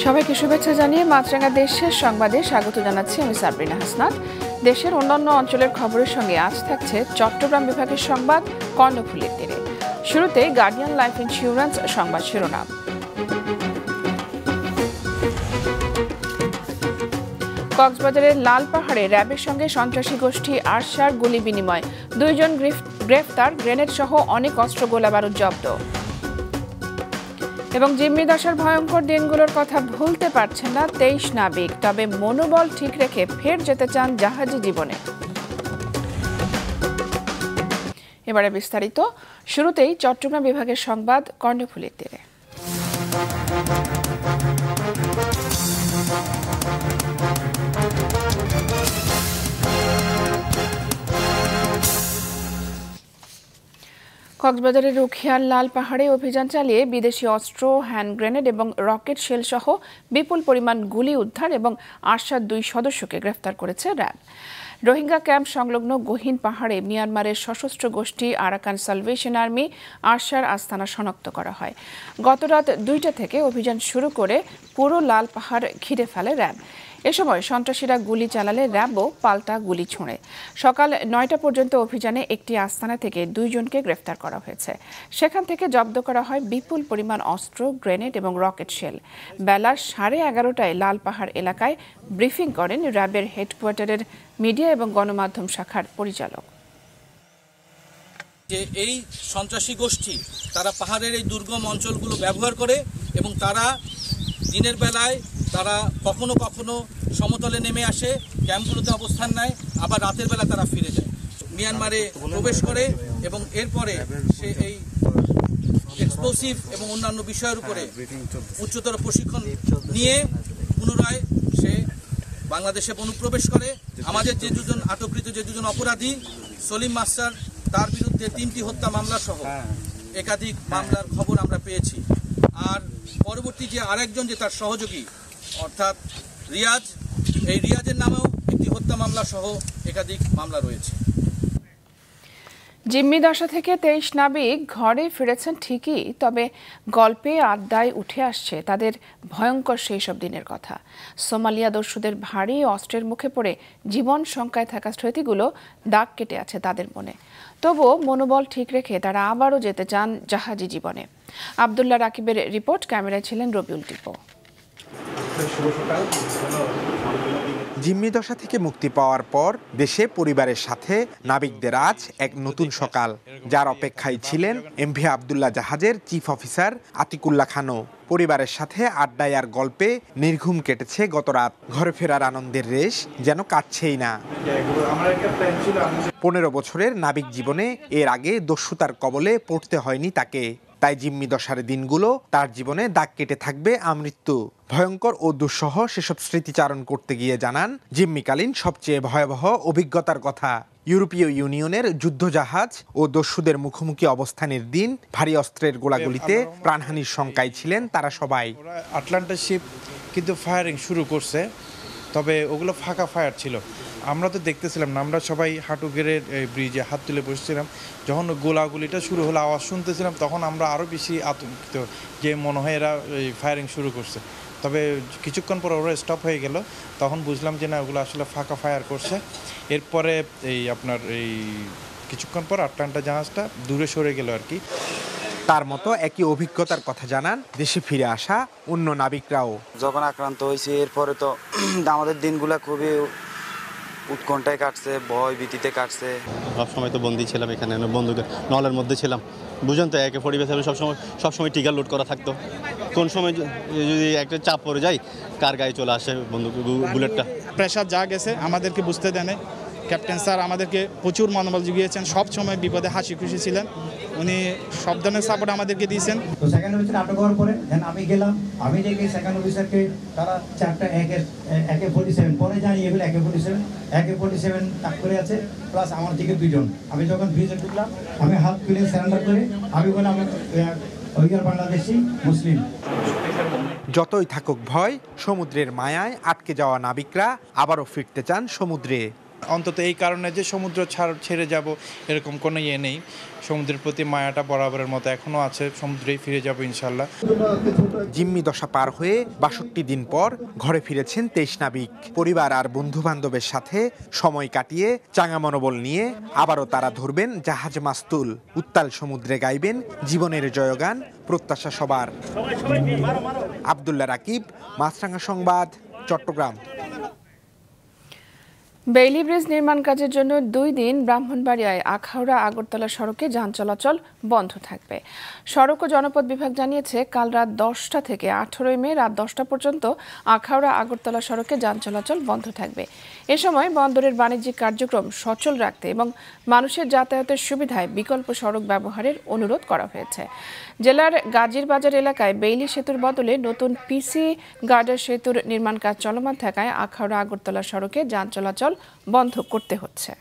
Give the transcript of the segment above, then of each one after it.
সবাইকে শুভেচ্ছা জানিয়ে মাছরাঙা দেশের সংবাদে স্বাগত জানাচ্ছি আমি সাবরিনা হাসনাত। দেশের অন্যান্য অঞ্চলের খবরের সঙ্গে আজ থাকছে চট্টগ্রাম বিভাগের সংবাদ কর্ণফুলীর তীরে। শুরুতে গার্ডিয়ান লাইফ ইন্স্যুরেন্স সংবাদ শিরোনাম। কক্সবাজারের লালপাহাড়ে র্যাবের সঙ্গে সন্ত্রাসী গোষ্ঠী আরশার গুলি বিনিময়, 2 জন গ্রেফতার, গ্রেনেড সহ অনেক অস্ত্র গোলাবারুদ জব্দ। এবং জিম্মি দশার ভয়ঙ্কর দিনগুলোর কথা ভুলতে পারছেন না 23 নাবিক, তবে মনোবল ঠিক রেখে ফের যেতে চান জাহাজী জীবনে। এবারে বিস্তারিত। শুরুতেই চট্টগ্রাম বিভাগের সংবাদ কর্ণফুলীর তীরে। কক্সবাজারের রুখিয়ার লাল পাহাড়ে অভিযান চালিয়ে বিদেশি অস্ত্র, হ্যান্ড গ্রেনেড এবং রকেট শেল সহ বিপুল পরিমাণ গুলি উদ্ধার এবং আরশার 2 সদস্যকে গ্রেফতার করেছে র্যাব। রোহিঙ্গা ক্যাম্প সংলগ্ন গহীন পাহাড়ে মিয়ানমারের সশস্ত্র গোষ্ঠী আরাকান সালভেশন আর্মি আরশার আস্তানা শনাক্ত করা হয়। গত রাত 2টা থেকে অভিযান শুরু করে পুরো লাল পাহাড় ঘিরে ফেলে র্যাব। এ সময় সন্ত্রাসীরা গুলি চালালে র্যাবও পাল্টা গুলি ছোঁড়ে। সকাল 9টা পর্যন্ত অভিযানে একটি আস্তানা থেকে 2 জনকে গ্রেফতার করা হয়েছে। সেখান থেকে জব্দ করা হয় বিপুল পরিমাণ অস্ত্র, গ্রেনেড এবং রকেট শেল। বেলা 11:30টায় লাল পাহাড় এলাকায় ব্রিফিং করেন র্যাবের হেডকোয়ার্টারের মিডিয়া এবং গণমাধ্যম শাখার পরিচালক। যে এই সন্ত্রাসী গোষ্ঠী তারা পাহাড়ের এই দুর্গম অঞ্চলগুলো ব্যবহার করে এবং তারা দিনের বেলায় তারা কখনো কখনো সমতলে নেমে আসে, ক্যাম্পগুলোতে অবস্থান নেয়, আবার রাতের বেলা তারা ফিরে যায়, মিয়ানমারে প্রবেশ করে এবং এরপরে সে এই এক্সপ্লোসিভ এবং অন্যান্য বিষয়ের উপরে উচ্চতর প্রশিক্ষণ নিয়ে পুনরায় সে বাংলাদেশে অনুপ্রবেশ করে। আমাদের যে 2 জন আটককৃত, যে 2 জন অপরাধী, সলিম মাস্টার, তার বিরুদ্ধে 3টি হত্যা মামলা সহ একাধিক মামলার খবর আমরা পেয়েছি। আর পরবর্তী যে আরেকজন যে তার সহযোগী অর্থাৎ রিয়াজ, এই রিয়াজের নামেও একটি হত্যা মামলা সহ একাধিক মামলা রয়েছে। জিম্মি দশা থেকে 23 নাবিক ঘরে ফিরেছেন ঠিকই, তবে গল্পে আড্ডায় উঠে আসছে তাদের ভয়ঙ্কর সেই সব দিনের কথা। সোমালিয়া দস্যুদের ভারী অস্ত্রের মুখে পড়ে জীবন শঙ্কায় থাকা স্মৃতিগুলো দাগ কেটে আছে তাদের মনে। তবুও মনোবল ঠিক রেখে তারা আবারও যেতে চান জাহাজী জীবনে। আব্দুল্লাহ রাকিবের রিপোর্ট, ক্যামেরায় ছিলেন রবিউল টিপো। জিম্মি দশা থেকে মুক্তি পাওয়ার পর দেশে পরিবারের সাথে নাবিকদের আজ এক নতুন সকাল, যার অপেক্ষায় ছিলেন এমভি আবদুল্লাহ জাহাজের চিফ অফিসার আতিকুল্লাহ খানও। পরিবারের সাথে আড্ডায় আর গল্পে নির্ঘুম কেটেছে গত রাত। ঘরে ফেরার আনন্দের রেশ যেন কাটছেই না। 15 বছরের নাবিক জীবনে এর আগে দস্যুতার কবলে পড়তে হয়নি তাকে। তাই জিম্মি দশার দিনগুলো তার জীবনে দাগ কেটে থাকবে আমৃত্যু। ভয়ঙ্কর ও দুঃসহ সেসব স্মৃতিচারণ করতে গিয়ে জানান জিম্মিকালীন সবচেয়ে ভয়াবহ অভিজ্ঞতার কথা। ইউরোপীয় ইউনিয়নের যুদ্ধজাহাজ ও দস্যুদের মুখোমুখি অবস্থানের দিন, ভারী অস্ত্রের গোলাগুলিতে প্রাণহানির শঙ্কায় ছিলেন তারা সবাই। আটলান্টা শিপ কিন্তু ফায়ারিং শুরু করছে, তবে ওগুলো ফাঁকা ফায়ার ছিল। আমরা তো দেখতেছিলাম না, আমরা সবাই হাঁটু গেড়ে ব্রিজে হাত তুলে বসেছিলাম। যখন গোলাগুলিটা শুরু হলো, আওয়াজ শুনতেছিলাম, তখন আমরা আরও বেশি আতঙ্কিত যে মনে হয় এরা ফায়ারিং শুরু করছে। তবে কিছুক্ষণ পর ওরা স্টপ হয়ে গেল, তখন বুঝলাম যে না, ওগুলো আসলে ফাঁকা ফায়ার করছে। এরপরে এই কিছুক্ষণ পর আটলান্টা জাহাজটা দূরে সরে গেল আর কি। তার মতো একই অভিজ্ঞতার কথা জানান দেশে ফিরে আসা অন্য নাবিকরাও। যখন আক্রান্ত হয়েছে এরপরে তো আমাদের দিনগুলো খুবই উৎকণ্ঠায় কাটছে, ভয় ভীতিতে কাটছে। সবসময় তো বন্দি ছিলাম এখানে, বন্দুকের নলের মধ্যে ছিলাম। বুঝেন তো, AK-47 সবসময় টিকার লোড করা থাকতো। কোন সময় যদি একটা চাপ পড়ে যায়, কার গায়ে চলে আসে বন্দুক বুলেটটা। প্রেশার যা গেছে আমাদেরকে বুঝতে দেন। ক্যাপ্টেন স্যার আমাদেরকে প্রচুর মনোবল জুগিয়েছেন, সব সময় বিপদে হাসি খুশি ছিলেন। উনি সব ধরনের সাপোর্ট আমাদেরকে দিয়েছেন। তো সেকেন্ড অফিসার আটক হওয়ার পরে আমি গেলাম, আমি দেখি সেকেন্ড অফিসারকে তারা 4টা AK-47 পরে জানি এগুলো AK-47 তাক করে আছে, প্লাস আমার থেকে 2 জন। আমি যখন ব্রিজে ঢুকলাম, আমি হাত তুলে সারেন্ডার করে আমি বললাম আমি বাংলাদেশি মুসলিম। যতই থাকুক ভয়, সমুদ্রের মায়ায় আটকে যাওয়া নাবিকরা আবারও ফিরতে চান সমুদ্রে। অন্তত এই কারণে যে সমুদ্র ছেড়ে যাব এরকম কোনো ইয়ে নেই। সমুদ্রের প্রতি মায়াটা বরাবরের মতো এখনো আছে, সমুদ্রেই ফিরে যাব ইনশাল্লাহ। জিম্মি দশা পার হয়ে ৬২ দিন পর ঘরে ফিরেছেন ২৩ নাবিক। পরিবার আর বন্ধু বান্ধবের সাথে সময় কাটিয়ে চাঙা মনোবল নিয়ে আবারও তারা ধরবেন জাহাজ মাস্তুল। উত্তাল সমুদ্রে গাইবেন জীবনের জয়গান, প্রত্যাশা সবার। আব্দুল্লাহ রাকিব, মাছরাঙা সংবাদ, চট্টগ্রাম। বেইলি ব্রিজ নির্মাণ কাজের জন্য ২ দিন ব্রাহ্মণবাড়িয়ায় আখাউড়া আগরতলা সড়কে যান চলাচল বন্ধ থাকবে। সড়ক ও জনপথ বিভাগ জানিয়েছে, কাল রাত ১০টা থেকে ১৮ মে রাত ১০টা পর্যন্ত আখাউড়া আগরতলা সড়কে যান চলাচল বন্ধ থাকবে। এ সময় বন্দরের বাণিজ্যিক কার্যক্রম সচল রাখতে এবং মানুষের যাতায়াতের সুবিধায় বিকল্প সড়ক ব্যবহারের অনুরোধ করা হয়েছে। জেলার গাজীরবাজার এলাকায় বেইলি সেতুর বদলে নতুন পিসি গার্ডার সেতুর নির্মাণ কাজ চলমান থাকায় আখাউড়া আগরতলা সড়কে যান চলাচল বন্ধ করতে হচ্ছে।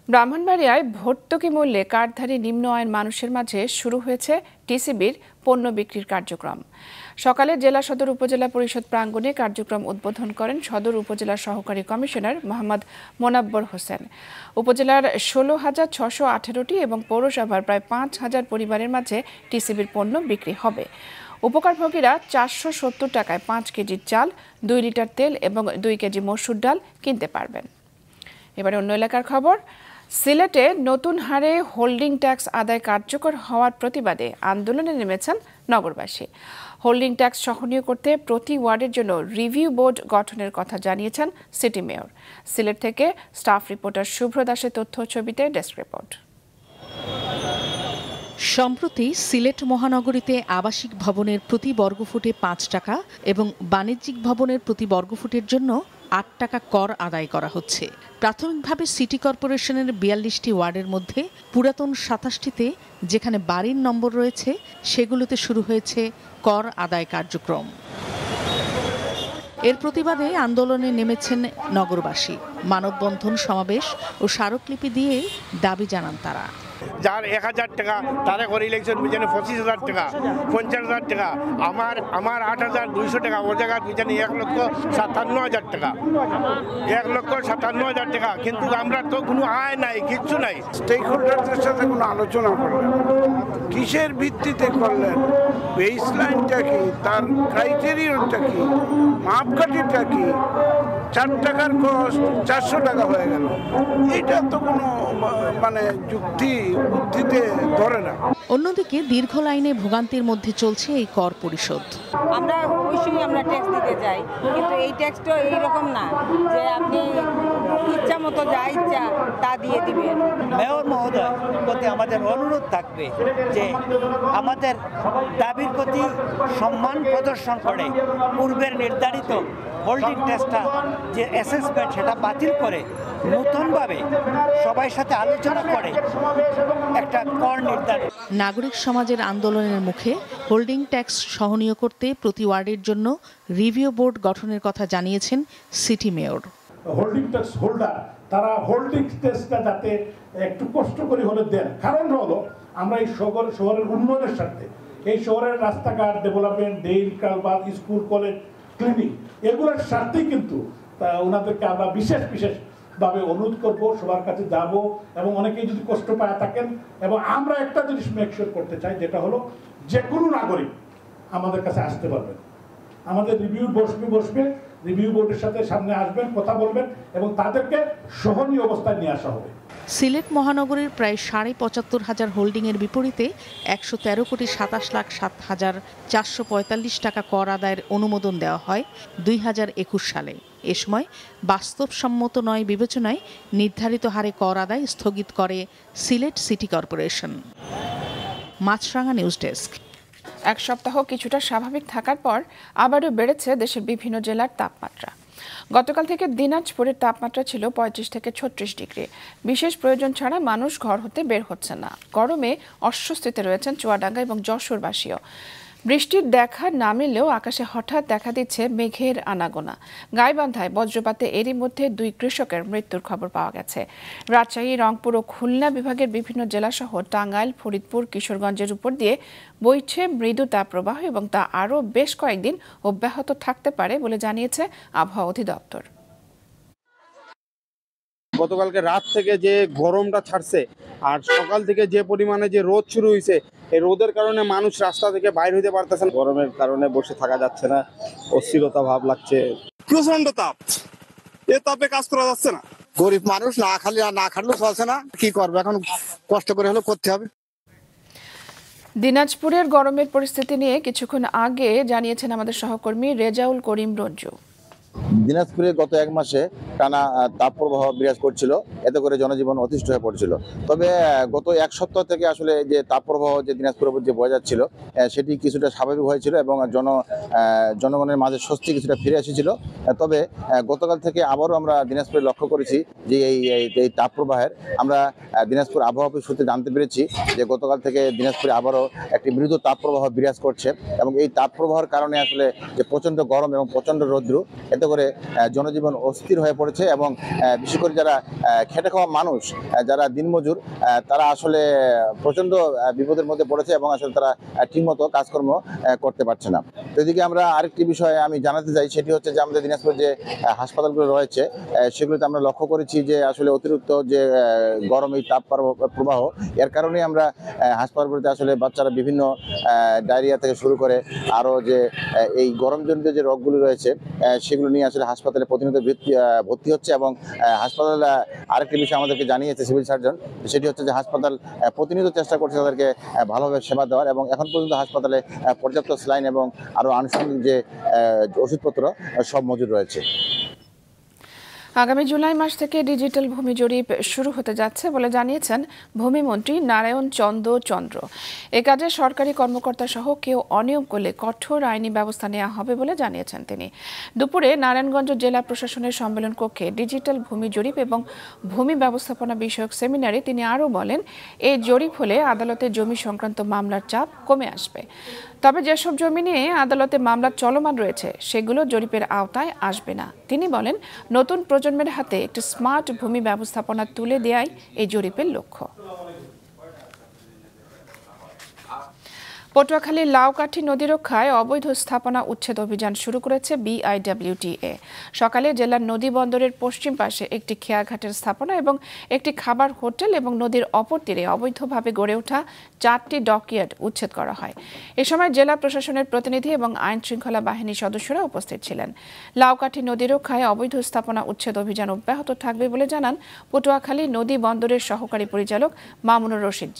ব্রাহ্মণবাড়িয়ায় ভর্তুকি মূল্যে কার্ডধারী নিম্ন আয়ের মানুষের মাঝে শুরু হয়েছে টিসিবির পণ্য বিক্রির কার্যক্রম। সকালে জেলা সদর উপজেলা পরিষদ প্রাঙ্গণে কার্যক্রম উদ্বোধন করেন সদর উপজেলা সহকারী কমিশনার মোহাম্মদ মোনাব্বর হোসেন। উপজেলার ১৬,৬১৮টি এবং পৌরসভার প্রায় ৫,০০০ পরিবারের মাঝে টিসিবির পণ্য বিক্রি হবে। উপকারভোগীরা ৪৭০ টাকায় ৫ কেজি চাল, ২ লিটার তেল এবং ২ কেজি মসুর ডাল কিনতে পারবেন। এবারে অন্য এলাকার খবর। সিলেটে নতুন হারে হোল্ডিং ট্যাক্স আদায় কার্যকর হওয়ার প্রতিবাদে আন্দোলনে নেমেছেন নগরবাসী। হোল্ডিং ট্যাক্স সহনীয় করতে প্রতি ওয়ার্ডের জন্য রিভিউ বোর্ড গঠনের কথা জানিয়েছেন সিটি মেয়র। সিলেট থেকে স্টাফ রিপোর্টার শুভ্র দাসের তথ্য ছবিতে ডেস্ক রিপোর্ট। সম্প্রতি সিলেট মহানগরীতে আবাসিক ভবনের প্রতি বর্গফুটে ৫ টাকা এবং বাণিজ্যিক ভবনের প্রতি বর্গফুটের জন্য ৮ টাকা কর আদায় করা হচ্ছে। প্রাথমিকভাবে সিটি কর্পোরেশনের ৪২টি ওয়ার্ডের মধ্যে পুরাতন ২৭টিতে যেখানে বাড়ির নম্বর রয়েছে সেগুলোতে শুরু হয়েছে কর আদায় কার্যক্রম। এর প্রতিবাদে আন্দোলনে নেমেছেন নগরবাসী। মানববন্ধন, সমাবেশ ও স্মারকলিপি দিয়ে দাবি জানান তারা। যার ১,০০০ টাকা তারা করে ইলেকশন বিজানে ২৫,০০০ টাকা, ৫০,০০০ টাকা, আমার ৮,২০০ টাকা, ওর জায়গায় বিজানে ১,৫৭,০০০ টাকা, ১,৫৭,০০০ টাকা। কিন্তু আমরা তো কোনো আয় নাই, কিচ্ছু নাই। স্টেক হোল্ডারদের সাথে কোনো আলোচনা করলেন, কিসের ভিত্তিতে করলেন, বেস লাইনটা কি, তার ক্রাইটেরিয়নটা কি, মাপকাঠিটা কি? ৪ টাকার কস্ট ৪০০ টাকা হয়ে গেল। এটা তো কোনো বুদ্ধিতে ধরে না। অন্যদিকে দীর্ঘ লাইনে ভোগান্তির মধ্যে চলছে এই কর পরিশোধ। আমরা অবশ্যই ট্যাক্স দিতে চাই, কিন্তু এই ট্যাক্সটা এইরকম না যে আপনি ইচ্ছা মতো যা ইচ্ছা তা দিয়ে দিবেন। মেয়র মহোদয় প্রতি আমাদের অনুরোধ থাকবে যে আমাদের দাবির প্রতি সম্মান প্রদর্শন করে পূর্বের নির্ধারিত হোল্ডিং ট্যাক্সটা যে অ্যাসেসমেন্ট সেটা বাতিল করে নতুনভাবে সবাই সাথে আলোচনা করে একটা কর নির্ধারণ। নাগরিক সমাজের আন্দোলনের মুখে হোল্ডিং ট্যাক্স সহনীয় করতে প্রতি ওয়ার্ডের জন্য রিভিউ বোর্ড গঠনের কথা জানিয়েছেন city mayor. Holding tax holder তারা হোল্ডিং ট্যাক্সটা যাতে একটু কষ্ট করে হলে দেন। কারণ হলো আমরা এই শহরের উন্নয়নের স্বার্থে, এই শহরের রাস্তাঘাট development, drain, culvert, school, college, clinic, এগুলোর স্বার্থেই কিন্তু ওনাদেরকে আমরা বিশেষভাবে অনুরোধ করব, সবার কাছে যাব এবং অনেকেই যদি কষ্ট পায় থাকেন। এবং আমরা একটা জিনিস মেকশিওর করতে চাই, যেটা হলো যে কোনো নাগরিক আমাদের কাছে আসতে পারবেন। আমাদের রিভিউ বসবে, রিভিউ বোর্ডের সাথে সামনে আসবেন, কথা বলবেন এবং তাদেরকে সহনীয় অবস্থায় নিয়ে আসা হবে। সিলেট মহানগরীর প্রায় ৭৫,০০০ হোল্ডিংয়ের বিপরীতে ১১,৭,৭,৭,৪৪৫ টাকা কর আদায়ের অনুমোদন দেওয়া হয় ২০২১ সালে। এ সময় বাস্তবসম্মত নয় বিবেচনায় নির্ধারিত হারে কর আদায় স্থগিত করে সিলেট সিটি কর্পোরেশন। মাছরাঙা নিউজ ডেস্ক। এক সপ্তাহ কিছুটা স্বাভাবিক থাকার পর আবারও বেড়েছে দেশের বিভিন্ন জেলার তাপমাত্রা। গতকাল থেকে দিনাজপুরের তাপমাত্রা ছিল ৩৫ থেকে ৩৬ ডিগ্রি। বিশেষ প্রয়োজন ছাড়া মানুষ ঘর হতে বের হচ্ছে না। গরমে অস্বস্তিতে রয়েছেন চুয়াডাঙ্গা এবং যশোরবাসীও। বৃষ্টির দেখা না মিললেও আকাশে হঠাৎ দেখা দিচ্ছে মেঘের আনাগোনা। গাইবান্ধায় বজ্রপাতে এরই মধ্যে 2 কৃষকের মৃত্যুর খবর পাওয়া গেছে। রাজশাহী, রংপুর ও খুলনা বিভাগের বিভিন্ন জেলাসহ টাঙ্গাইল, ফরিদপুর, কিশোরগঞ্জের উপর দিয়ে বইছে মৃদু তাপপ্রবাহ এবং তা আরও বেশ কয়েকদিন অব্যাহত থাকতে পারে বলে জানিয়েছে আবহাওয়া অধিদপ্তর। গতকালকে রাত থেকে যে গরমটা ছাড়ছে আর সকাল থেকে যে পরিমাণে যে রোদ শুরু হয়েছে, এই রোদের কারণে মানুষ রাস্তা থেকে বাইর হইতে পারতেছে না। গরমের কারণে বসে থাকা যাচ্ছে না, অস্থিরতা ভাব লাগছে, প্রচন্ড তাপ, এ তাপে কাজ করা যাচ্ছে না। গরিব মানুষ না খাটলেও চলছে না, কি করবে এখন, কষ্ট করে হলেও করতে হবে। দিনাজপুরের গরমের পরিস্থিতি নিয়ে কিছুক্ষণ আগে জানিয়েছেন আমাদের সহকর্মী রেজাউল করিম রঞ্জু। দিনাজপুরে গত 1 মাসে টানা তাপপ্রবাহ বিরাজ করছিল, এতে করে জনজীবন অতিষ্ঠ হয়ে পড়ছিল। তবে গত 1 সপ্তাহ থেকে আসলে যে তাপপ্রবাহ যে দিনাজপুরের উপর যে বয়ে যাচ্ছিল সেটি কিছুটা স্বাভাবিক হয়েছিল এবং জনগণের মাঝে স্বস্তি কিছুটা ফিরে এসেছিল। তবে গতকাল থেকে আবারও আমরা দিনাজপুরে লক্ষ্য করেছি যে এই তাপপ্রবাহের আমরা দিনাজপুর আবহাওয়া অফিস সূত্রে জানতে পেরেছি যে গতকাল থেকে দিনাজপুরে আবারও একটি মৃদু তাপপ্রবাহ বিরাজ করছে এবং এই তাপপ্রবাহের কারণে আসলে যে প্রচণ্ড গরম এবং প্রচণ্ড রৌদ্র, এতে করে জনজীবন অস্থির হয়ে পড়েছে এবং বিশেষ করে যারা খেটে খাওয়া মানুষ, যারা দিনমজুর, তারা আসলে প্রচণ্ড বিপদের মধ্যে পড়েছে এবং আসলে তারা ঠিকমতো কাজকর্ম করতে পারছে না। তো এদিকে আমরা আরেকটি বিষয়ে আমি জানাতে চাই, সেটি হচ্ছে যে আমাদের দিনাজপুর যে হাসপাতালগুলো রয়েছে সেগুলোতে আমরা লক্ষ্য করেছি যে আসলে অতিরিক্ত যে গরম, এই তাপ প্রবাহ, এর কারণেই আমরা হাসপাতালগুলোতে আসলে বাচ্চারা বিভিন্ন ডায়রিয়া থেকে শুরু করে আরও যে এই গরমজনিত যে রোগগুলো রয়েছে সেগুলো নিয়ে আসলে হাসপাতালে প্রতিনিয়ত ভর্তি হচ্ছে এবং হাসপাতাল আরেকটি বিষয় আমাদেরকে জানিয়েছে সিভিল সার্জন, সেটি হচ্ছে যে হাসপাতাল প্রতিনিয়ত চেষ্টা করছে তাদেরকে ভালোভাবে সেবা দেওয়ার এবং এখন পর্যন্ত হাসপাতালে পর্যাপ্ত স্যালাইন এবং আরও আনুষঙ্গিক যে ওষুধপত্র সব মজুদ রয়েছে। আগামী জুলাই মাস থেকে ডিজিটাল ভূমি জরিপ শুরু হতে যাচ্ছে বলে জানিয়েছেন ভূমিমন্ত্রী নারায়ণ চন্দ্র। এ কাজে সরকারি কর্মকর্তা সহ কেউ অনিয়ম করলে কঠোর আইনি ব্যবস্থা নেওয়া হবে বলে জানিয়েছেন তিনি। দুপুরে নারায়ণগঞ্জ জেলা প্রশাসনের সম্মেলন কক্ষে ডিজিটাল ভূমি জরিপ এবং ভূমি ব্যবস্থাপনা বিষয়ক সেমিনারে তিনি আরও বলেন, এই জরিপ হলে আদালতে জমি সংক্রান্ত মামলার চাপ কমে আসবে। তবে যেসব জমি নিয়ে আদালতে মামলা চলমান রয়েছে সেগুলো জরিপের আওতায় আসবে না। তিনি বলেন, নতুন প্রজন্মের হাতে একটি স্মার্ট ভূমি ব্যবস্থাপনা তুলে দেওয়াই এই জরিপের লক্ষ্য। পটুয়াখালীর লাউকাঠি নদী রক্ষায় অবৈধ স্থাপনা উচ্ছেদ অভিযান শুরু করেছে BIWTA। সকালে জেলার নদী বন্দরের পশ্চিম পাশে একটি খেয়াঘাটের স্থাপনা এবং একটি খাবার হোটেল এবং নদীর অপর তীরে অবৈধভাবে গড়ে ওঠা 4টি ডকইয়ার্ড উচ্ছেদ করা হয়। এ সময় জেলা প্রশাসনের প্রতিনিধি এবং আইন শৃঙ্খলা বাহিনীর সদস্যরা উপস্থিত ছিলেন। লাউকাঠি নদী রক্ষায় অবৈধ স্থাপনা উচ্ছেদ অভিযান অব্যাহত থাকবে বলে জানান পটুয়াখালী নদী বন্দরের সহকারী পরিচালক মামুনুর রশিদ।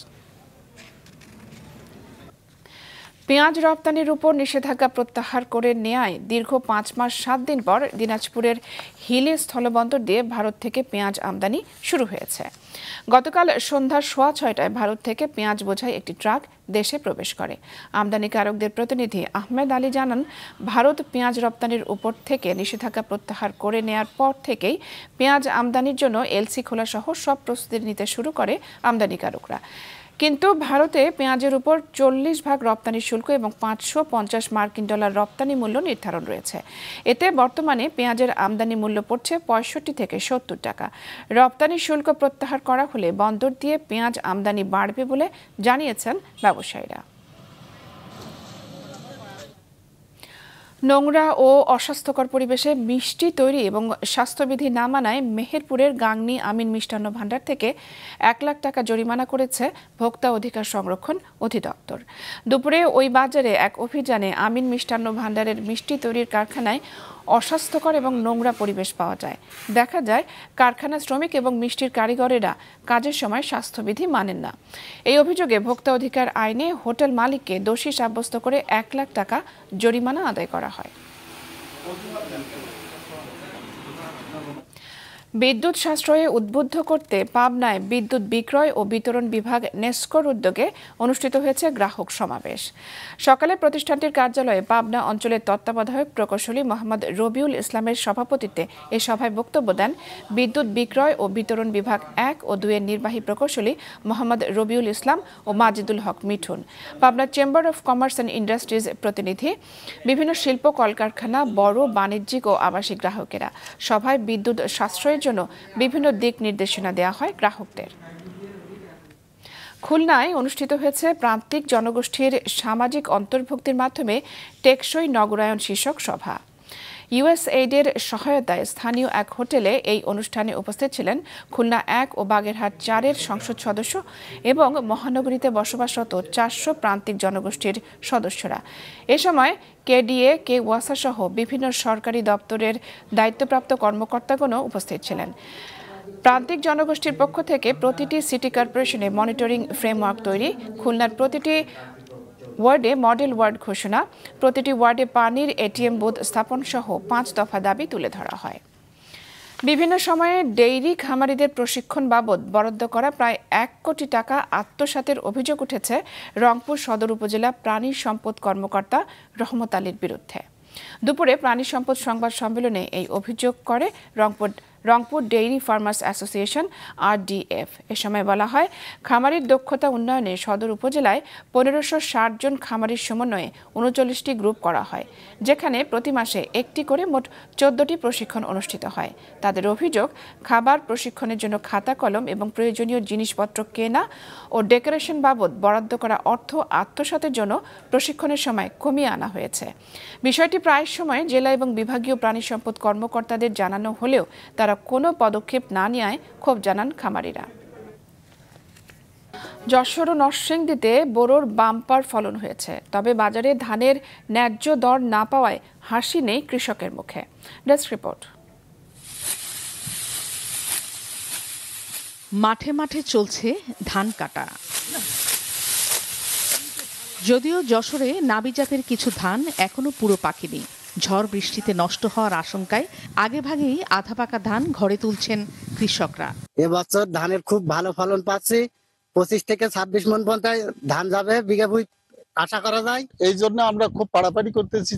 পেঁয়াজ রপ্তানির উপর নিষেধাজ্ঞা প্রত্যাহার করে নেয়ায় দীর্ঘ 5 মাস 7 দিন পর দিনাজপুরের হিলি স্থলবন্দর দিয়ে ভারত থেকে পেঁয়াজ আমদানি শুরু হয়েছে। গতকাল সন্ধ্যা 6:15টায় ভারত থেকে পেঁয়াজ বোঝাই একটি ট্রাক দেশে প্রবেশ করে। আমদানিকারকদের প্রতিনিধি আহমেদ আলী জানান, ভারত পেঁয়াজ রপ্তানির উপর থেকে নিষেধাজ্ঞা প্রত্যাহার করে নেয়ার পর থেকেই পেঁয়াজ আমদানির জন্য এলসি খোলা সহ সব প্রস্তুতি নিতে শুরু করে আমদানিকারকরা। কিন্তু ভারতে পেঁয়াজের উপর 40% রপ্তানি শুল্ক এবং $550 মার্কিন রপ্তানি মূল্য নির্ধারণ রয়েছে। এতে বর্তমানে পেঁয়াজের আমদানি মূল্য পড়ছে 65 থেকে 70 টাকা। রপ্তানি শুল্ক প্রত্যাহার করা হলে বন্দর দিয়ে পেঁয়াজ আমদানি বাড়বে বলে জানিয়েছেন ব্যবসায়ীরা। নোংরা ও অস্বাস্থ্যকর পরিবেশে মিষ্টি তৈরি এবং স্বাস্থ্যবিধি না মানায় মেহেরপুরের গাংনী আমিন মিষ্টান্ন ভাণ্ডার থেকে 1 লাখ টাকা জরিমানা করেছে ভোক্তা অধিকার সংরক্ষণ অধিদপ্তর। দুপুরে ওই বাজারে এক অভিযানে আমিন মিষ্টান্ন ভাণ্ডারের মিষ্টি তৈরির কারখানায় অস্বাস্থ্যকর এবং নোংরা পরিবেশ পাওয়া যায়। দেখা যায় কারখানা শ্রমিক এবং মিষ্টির কারিগরেরা কাজের সময় স্বাস্থ্যবিধি মানেন না। এই অভিযোগে ভোক্তা অধিকার আইনে হোটেল মালিককে দোষী সাব্যস্ত করে 1 লাখ টাকা জরিমানা আদায় করা হয়। বিদ্যুৎ সাশ্রয়ে উদ্বুদ্ধ করতে পাবনায় বিদ্যুৎ বিক্রয় ও বিতরণ বিভাগ নেসকোর উদ্যোগে অনুষ্ঠিত হয়েছে গ্রাহক সমাবেশ। সকালে প্রতিষ্ঠানটির কার্যালয়ে পাবনা অঞ্চলের তত্ত্বাবধায়ক প্রকৌশলী মোহাম্মদ রবিউল ইসলামের সভাপতিত্বে এ সভায় বক্তব্য দেন বিদ্যুৎ বিক্রয় ও বিতরণ বিভাগ 1 ও 2 এর নির্বাহী প্রকৌশলী মোহাম্মদ রবিউল ইসলাম ও Majidul Haque Mithun, Pabna chamber of commerce and industries প্রতিনিধি, বিভিন্ন শিল্প কলকারখানা, বড় বাণিজ্যিক ও আবাসিক গ্রাহকেরা। সভায় বিদ্যুৎ সাশ্রয়ের জন্য বিভিন্ন দিক নির্দেশনা দেওয়া হয় গ্রাহকদের। খুলনায় অনুষ্ঠিত হয়েছে প্রান্তিক জনগোষ্ঠীর সামাজিক অন্তর্ভুক্তির মাধ্যমে টেকসই নগরায়ন শীর্ষক সভা। ইউএসএইডের সহায়তায় স্থানীয় এক হোটেলে এই অনুষ্ঠানে উপস্থিত ছিলেন খুলনা 1 ও বাগেরহাট 4-এর সংসদ সদস্য এবং মহানগরীতে বসবাসরত 400 প্রান্তিক জনগোষ্ঠীর সদস্যরা। এ সময় কেডিএ, কে ওয়াসা সহ বিভিন্ন সরকারি দপ্তরের দায়িত্বপ্রাপ্ত কর্মকর্তাগণও উপস্থিত ছিলেন। প্রান্তিক জনগোষ্ঠীর পক্ষ থেকে প্রতিটি সিটি কর্পোরেশনে মনিটরিং ফ্রেমওয়ার্ক তৈরি, খুলনার প্রতিটি ওয়ার্ডে মডেল ওয়ার্ড ঘোষণা, প্রতিটি ওয়ার্ডে পানির এটিএম বুথ স্থাপন সহ 5 দফা দাবি তুলে ধরা হয়। বিভিন্ন সময়ে ডেইরি খামারিদের প্রশিক্ষণ বাবদ বরাদ্দ করা প্রায় 1 কোটি টাকা আত্মসাতের অভিযোগ উঠেছে রংপুর সদর উপজেলা প্রাণী সম্পদ কর্মকর্তা রহমত আলীর বিরুদ্ধে। দুপুরে প্রাণী সম্পদ সংবাদ সম্মেলনে এই অভিযোগ করে Rangpur dairy farmers association RDF। এ সময় বলা হয়, খামারির দক্ষতা উন্নয়নে সদর উপজেলায় 1560 জন খামারির সমন্বয়ে 39টি গ্রুপ করা হয়, যেখানে প্রতি মাসে একটি করে মোট 14টি প্রশিক্ষণ অনুষ্ঠিত হয়। তাদের অভিযোগ, খাবার প্রশিক্ষণের জন্য খাতা কলম এবং প্রয়োজনীয় জিনিসপত্র কেনা ও ডেকোরেশন বাবদ বরাদ্দ করা অর্থ আত্মসাতের জন্য প্রশিক্ষণের সময় কমিয়ে আনা হয়েছে। বিষয়টি প্রায় সময় জেলা এবং বিভাগীয় প্রাণী সম্পদ কর্মকর্তাদের জানানো হলেও তারা কোনো পদক্ষেপ না নেওয়ায় ক্ষোভ জানান খামারিরা। যশোর ও নরসিংদীতে বোরোর বাম্পার ফলন হয়েছে, তবে বাজারে ধানের ন্যায্য দর না পাওয়ায় হাসি নেই কৃষকের মুখে। Desk report. মাঠে মাঠে চলছে ধান কাটা। যদিও যশোরে নাবি জাতের কিছু ধান এখনো পুরো পাকেনি। ঝড় বৃষ্টিতে নষ্ট হওয়ার আশঙ্কায় আগেভাগেই আধা পাকা ধান ঘরে তুলছেন কৃষকরা। এবছর ধানের খুব ভালো ফলন পাচ্ছি, 25 থেকে 26 মণ পর্যন্ত ধান যাবে বিঘা ভুঁই আশা করা যায়। এই জন্য আমরা খুব পাড়াপাড়ি করতেছি,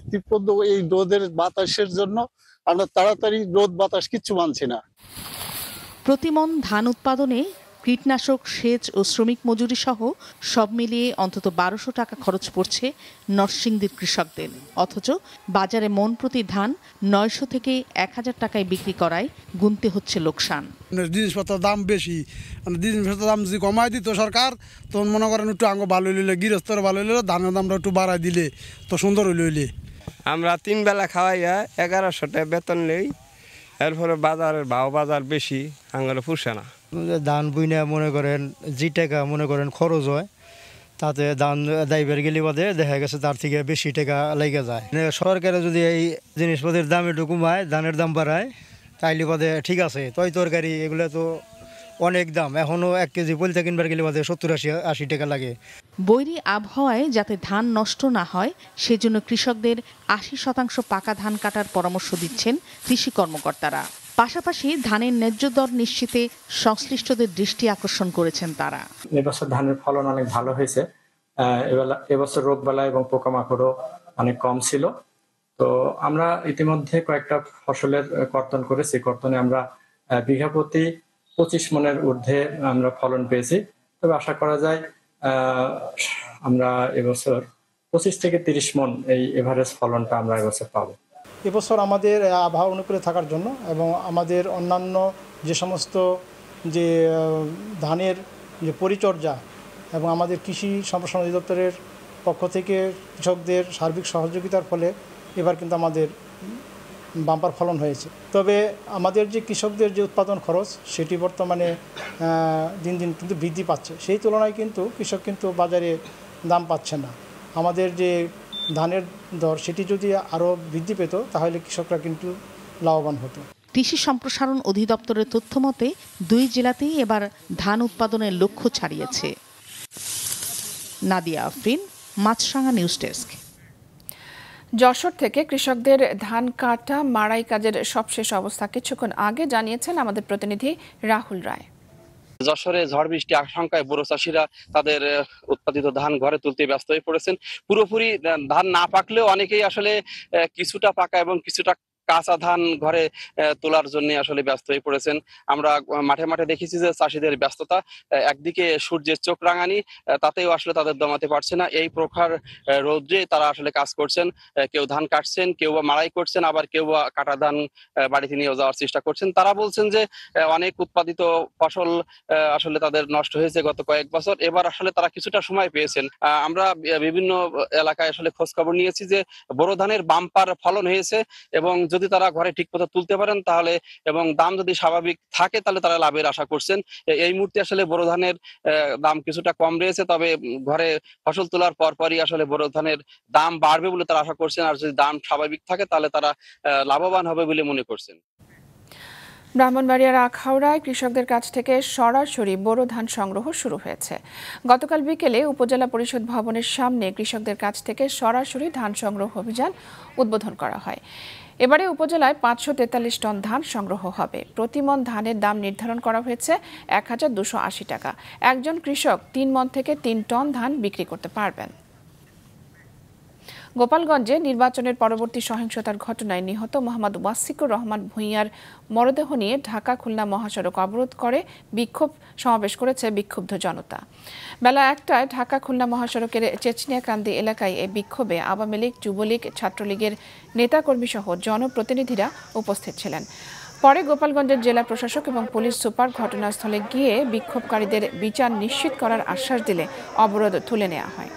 এই রোদের বাতাসের জন্য আমরা তাড়াতাড়ি রোদ বাতাস কিচ্ছু মানছি না। প্রতিমন ধান উৎপাদনে কীটনাশক, সেচ ও শ্রমিক মজুরি সহ সব মিলিয়ে অন্তত 1200 টাকা খরচ পড়ছে নরসিংদীর কৃষকদের। অথচ বাজারে মন প্রতি ধান 900 থেকে 1000 টাকায় বিক্রি করায় গুনতে হচ্ছে লোকসান। জিনিসপত্রের দাম বেশি, জিনিসপত্রের দাম যদি কমায় দিত সরকার, তখন মনে করেন একটু আঙ্গ ভালো হইলে, গৃহস্থর ভালো হইলে, ধানের দামটা একটু বাড়াই দিলে তো সুন্দর হইলে। আমরা 3 বেলা খাওয়াইয়া 1100 টাকা বেতন নেই, এরপরে বাজারের বাজার বেশি, আঙ্গলে পুষে না। ধান বুইনা মনে করেন যে টাকা মনে করেন খরচ হয়, তাতে ধান দাইবার গেলে বাদে দেখা গেছে তার থেকে বেশি টাকা লেগে যায়। সরকারে যদি এই জিনিসপত্রের দাম একটু কমায়, ধানের দাম বাড়ায়, তাইলে বাদে ঠিক আছে। তরকারি এগুলো তো অনেক দাম, এখনো 1 কেজি পলিথা কিনবার গেলে বাদে 70-80 টাকা লাগে। বৈরী আবহাওয়ায় যাতে ধান নষ্ট না হয় সেজন্য কৃষকদের 80% পাকা ধান কাটার পরামর্শ দিচ্ছেন কৃষি কর্মকর্তারা। পাশাপাশি ধানের ন্যায্য দর নিশ্চিতে সংশ্লিষ্টদের দৃষ্টি আকর্ষণ করেছেন তারা। এবছর ধানের ফলন অনেক ভালো হয়েছে, এবছর রোগবালা এবং পোকামাকড়ও অনেক কম ছিল। তো আমরা ইতিমধ্যে কয়েকটা ফসলের কর্তন করেছি, কর্তনে আমরা বিঘা প্রতি 25 মণের ঊর্ধ্বে আমরা ফলন পেয়েছি। তবে আশা করা যায় আমরা এবছর 25 থেকে 30 মণ এই এভারেজ ফলনটা আমরা এবছর পাবো। এবছর আমাদের আবহাওয়া অনুকূলে থাকার জন্য এবং আমাদের অন্যান্য যে সমস্ত যে ধানের যে পরিচর্যা এবং আমাদের কৃষি সম্প্রসারণ অধিদপ্তরের পক্ষ থেকে কৃষকদের সার্বিক সহযোগিতার ফলে এবার কিন্তু আমাদের বাম্পার ফলন হয়েছে। তবে আমাদের যে কৃষকদের যে উৎপাদন খরচ সেটি বর্তমানে দিন দিন কিন্তু বৃদ্ধি পাচ্ছে, সেই তুলনায় কিন্তু কৃষক কিন্তু বাজারে দাম পাচ্ছে না। আমাদের যে ধানের দর সেটি যদি আরও বৃদ্ধি পেত তাহলে কৃষকরা কিন্তু লাভবান হতো। কৃষি সম্প্রসারণ অধিদপ্তরের তথ্য মতে 2 জেলাতেই এবার ধান উৎপাদনের লক্ষ্য ছাড়িয়েছে। নাদিয়া আফরিন, মাছরাঙা নিউজ ডেস্ক। যশোর থেকে কৃষকদের ধান কাটা মাড়াই কাজের সবশেষ অবস্থা কিছুক্ষণ আগে জানিয়েছেন আমাদের প্রতিনিধি রাহুল রায়। যশোরে ঝড় বৃষ্টি আশঙ্কায় বড় চাষিরা তাদের উৎপাদিত ধান ঘরে তুলতে ব্যস্ত হয়ে পড়েছেন। পুরোপুরি ধান না পাকলেও অনেকেই আসলে কিছুটা পাকা এবং কিছুটা কাঁচা ধান ঘরে তোলার জন্য আসলে ব্যস্ত হয়ে পড়েছেন। আমরা মাঠে মাঠে দেখেছি যে চাষিদের ব্যস্ততা, একদিকে সূর্যের চোখ রাঙানি, তাতেও আসলে তাদের দমাতে পারছে না। এই প্রখর রৌদ্রে তারা আসলে কাজ করছেন, কেউ ধান কাটছেন, কেউ বা মাড়াই করছেন, আবার কেউ বা কাটা ধান বাড়িতে নিয়ে যাওয়ার চেষ্টা করছেন। তারা বলছেন যে অনেক উৎপাদিত ফসল আসলে তাদের নষ্ট হয়েছে গত কয়েক বছর, এবার আসলে তারা কিছুটা সময় পেয়েছেন। আমরা বিভিন্ন এলাকায় আসলে খোঁজ খবর নিয়েছি যে বোরো ধানের বাম্পার ফলন হয়েছে এবং যদি তারা ঘরে ঠিক মতো তুলতে পারেন তাহলে এবং দাম যদি স্বাভাবিক থাকে তাহলে তারা লাভের আশা করছেন। এই মুহূর্তে আসলে বোরো ধানের দাম কিছুটা কম রয়েছে, তবে ঘরে ফসল তোলার পরপরই আসলে বোরো ধানের দাম বাড়বে বলে তারা আশা করছেন। আর যদি দাম স্বাভাবিক থাকে তাহলে তারা লাভবান হবে বলে মনে করছেন। ব্রাহ্মণবাড়িয়ার আখাউড়ায় কৃষকদের কাছ থেকে সরাসরি বোরো ধান সংগ্রহ শুরু হয়েছে। গতকাল বিকেলে উপজেলা পরিষদ ভবনের সামনে কৃষকদের কাছ থেকে সরাসরি ধান সংগ্রহ অভিযান উদ্বোধন করা হয়। এবারে উপজেলায় 543 টন ধান সংগ্রহ হবে। প্রতি মণ ধানের দাম নির্ধারণ করা হয়েছে 1280 টাকা। একজন কৃষক 3 মণ থেকে 3 টন ধান বিক্রি করতে পারবেন। গোপালগঞ্জে নির্বাচনের পরবর্তী সহিংসতার ঘটনায় নিহত মোহাম্মদ ওয়াসিকুর রহমান ভূঁইয়ার মরদেহ নিয়ে ঢাকা খুলনা মহাসড়ক অবরোধ করে বিক্ষোভ সমাবেশ করেছে বিক্ষুব্ধ জনতা। বেলা 1টায় ঢাকা খুলনা মহাসড়কের চেচনিয়াকান্দি এলাকায় এই বিক্ষোভে আওয়ামী লীগ, যুবলীগ, ছাত্রলীগের নেতাকর্মী সহ জনপ্রতিনিধিরা উপস্থিত ছিলেন। পরে গোপালগঞ্জের জেলা প্রশাসক এবং পুলিশ সুপার ঘটনাস্থলে গিয়ে বিক্ষোভকারীদের বিচার নিশ্চিত করার আশ্বাস দিলে অবরোধ তুলে নেওয়া হয়।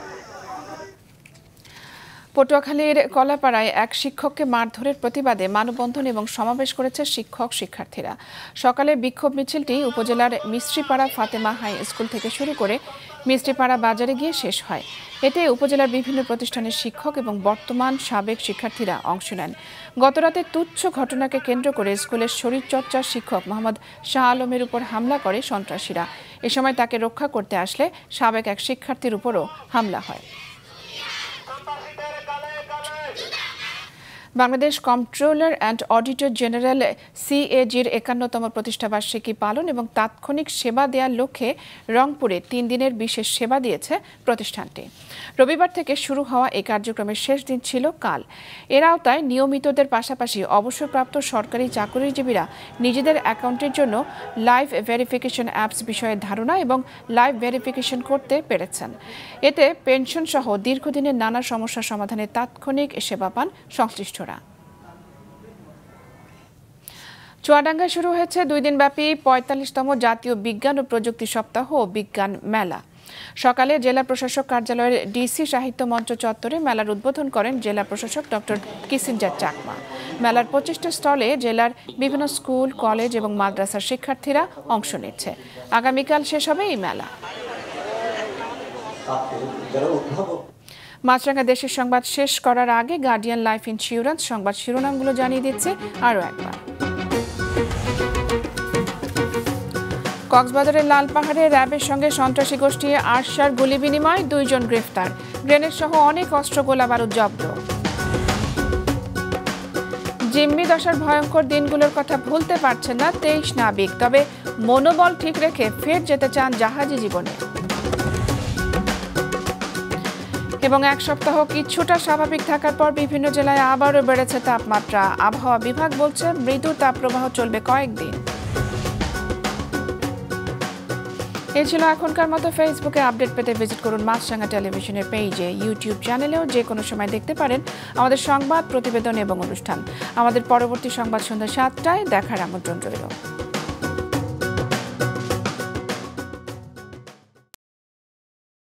পটুয়াখালীর কলাপাড়ায় এক শিক্ষককে মারধরের প্রতিবাদে মানববন্ধন এবং সমাবেশ করেছে শিক্ষক শিক্ষার্থীরা। সকালে বিক্ষোভ মিছিলটি উপজেলার মিস্ত্রিপাড়া ফাতেমা হাই স্কুল থেকে শুরু করে মিস্ত্রিপাড়া বাজারে গিয়ে শেষ হয়। এতে উপজেলার বিভিন্ন প্রতিষ্ঠানের শিক্ষক এবং বর্তমান সাবেক শিক্ষার্থীরা অংশ নেন। গতরাতে তুচ্ছ ঘটনাকে কেন্দ্র করে স্কুলের শরীরচর্চা শিক্ষক মোহাম্মদ শাহ আলমের উপর হামলা করে সন্ত্রাসীরা। এ সময় তাকে রক্ষা করতে আসলে সাবেক এক শিক্ষার্থীর উপরও হামলা হয়। Bangladesh controller and auditor general সিএজির 51তম প্রতিষ্ঠাবার্ষিকী পালন এবং তাৎক্ষণিক সেবা দেওয়ার লক্ষ্যে রংপুরে 3 দিনের বিশেষ সেবা দিয়েছে প্রতিষ্ঠানটি। রবিবার থেকে শুরু হওয়া এই কার্যক্রমের শেষ দিন ছিল কাল। এর আওতায় নিয়মিতদের পাশাপাশি অবসরপ্রাপ্ত সরকারি চাকরিজীবীরা নিজেদের অ্যাকাউন্টের জন্য লাইভ ভেরিফিকেশন অ্যাপস বিষয়ে ধারণা এবং লাইভ ভেরিফিকেশন করতে পেরেছেন। এতে পেনশন সহ দীর্ঘদিনের নানা সমস্যা সমাধানে তাৎক্ষণিক সেবা পান সংশ্লিষ্ট। চুয়াডাঙ্গায় শুরু হয়েছে 2 দিনব্যাপী 45তম জাতীয় বিজ্ঞান ও প্রযুক্তি সপ্তাহ ও বিজ্ঞান মেলা। সকালে জেলা প্রশাসক কার্যালয়ের ডিসি সাহিত্য মঞ্চ চত্বরে মেলার উদ্বোধন করেন জেলা প্রশাসক ডক্টর কিসিঞ্জার চাকমা। মেলার 25টা স্টলে জেলার বিভিন্ন স্কুল, কলেজ এবং মাদ্রাসার শিক্ষার্থীরা অংশ নিচ্ছে। আগামীকাল শেষ হবে এই মেলা। মাছরাঙা দেশের সংবাদ শেষ করার আগে গার্ডিয়ান লাইফ ইন্স্যুরেন্স সংবাদ শিরোনামগুলো জানিয়ে দিচ্ছে আরও একবার। কক্সবাজারের লালপাহাড়ে র্যাবের সঙ্গে সন্ত্রাসী গোষ্ঠী আরশার গুলি বিনিময়, 2 জন গ্রেফতার। গ্রেনেড সহ অনেক অস্ত্র, গোলা বারুদ জব্দ। জিম্মি দশার ভয়ঙ্কর দিনগুলোর কথা ভুলতে পারছেন না 23 নাবিক, তবে মনোবল ঠিক রেখে ফের যেতে চান জাহাজী জীবনে। এবং এক সপ্তাহ কিছুটা স্বাভাবিক থাকার পর বিভিন্ন জেলায় আবারও বেড়েছে তাপমাত্রা। আবহাওয়া বিভাগ বলছে মৃদু তাপপ্রবাহ চলবে কয়েকদিন। এই ছিল এখনকার মতো। ফেসবুকে আপডেট পেতে ভিজিট করুন মাছরাঙা টেলিভিশনের পেজে। ইউটিউব চ্যানেলেও যে কোনো সময় দেখতে পারেন আমাদের সংবাদ, প্রতিবেদন এবং অনুষ্ঠান। আমাদের পরবর্তী সংবাদ সন্ধ্যা 7টায় দেখার আমন্ত্রণ রইল।